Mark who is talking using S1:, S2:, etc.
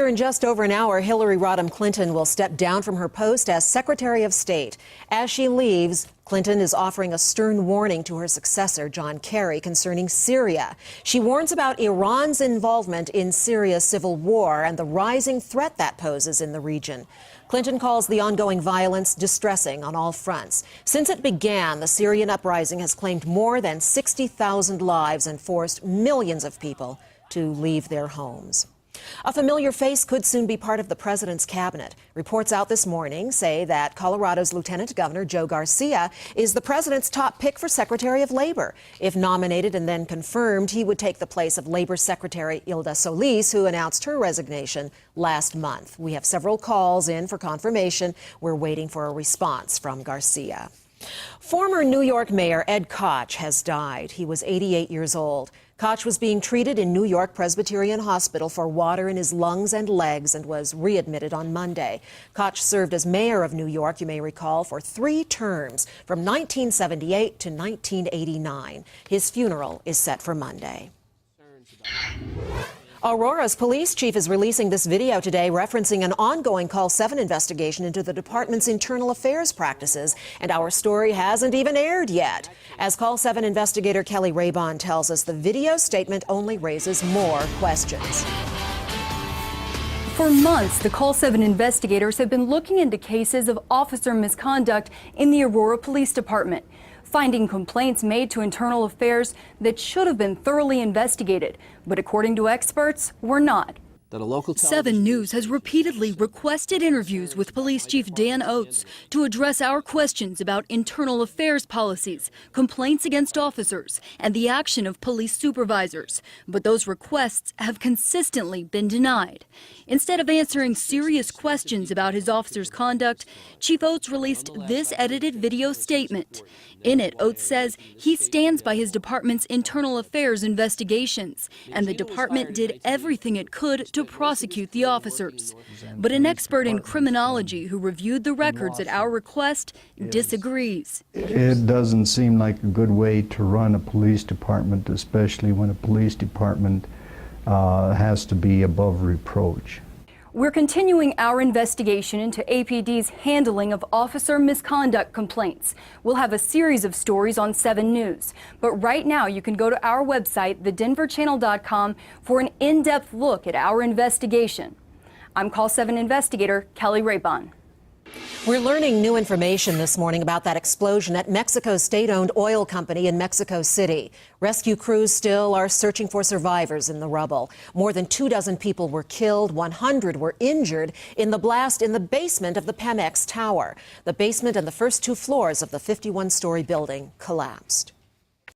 S1: In just over an hour, Hillary Rodham Clinton will step down from her post as Secretary of State. As she leaves, Clinton is offering a stern warning to her successor, John Kerry, concerning Syria. She warns about Iran's involvement in Syria's civil war and the rising threat that poses in the region. Clinton calls the ongoing violence distressing on all fronts. Since it began, the Syrian uprising has claimed more than 60,000 lives and forced millions of people to leave their homes. A familiar face could soon be part of the president's cabinet. Reports out this morning say that Colorado's Lieutenant Governor Joe Garcia is the president's top pick for Secretary of Labor. If nominated and then confirmed, he would take the place of Labor Secretary Hilda Solis, who announced her resignation last month. We have several calls in for confirmation. We're waiting for a response from Garcia. Former New York Mayor Ed Koch has died. He was 88 years old. Koch was being treated in New York Presbyterian Hospital for water in his lungs and legs and was readmitted on Monday. Koch served as mayor of New York, you may recall, for 3 terms from 1978 to 1989. His funeral is set for Monday. Aurora's police chief is releasing this video today referencing an ongoing Call 7 investigation into the department's internal affairs practices, and our story hasn't even aired yet. As Call 7 investigator Kelly Raybon tells us, the video statement only raises more questions.
S2: For months, the Call 7 investigators have been looking into cases of officer misconduct in the Aurora Police Department, finding complaints made to internal affairs that should have been thoroughly investigated, but according to experts, were not.
S3: 7 News has repeatedly requested interviews with Police Chief Dan Oates to address our questions about internal affairs policies, complaints against officers, and the action of police supervisors. But those requests have consistently been denied. Instead of answering serious questions about his officers' conduct, Chief Oates released this edited video statement. In it, Oates says he stands by his department's internal affairs investigations, and the department did everything it could to prosecute the officers. But an expert in criminology who reviewed the records at our request disagrees.
S4: It doesn't seem like a good way to run a police department, especially when a police department has to be above reproach.
S2: We're continuing our investigation into APD's handling of officer misconduct complaints. We'll have a series of stories on 7 News. But right now, you can go to our website, thedenverchannel.com, for an in-depth look at our investigation. I'm Call 7 investigator Kelly Raybon.
S1: We're learning new information this morning about that explosion at Mexico's state-owned oil company in Mexico City. Rescue crews still are searching for survivors in the rubble. More than 24 people were killed, 100 were injured in the blast in the basement of the PEMEX tower. The basement and the first 2 floors of the 51-story building collapsed.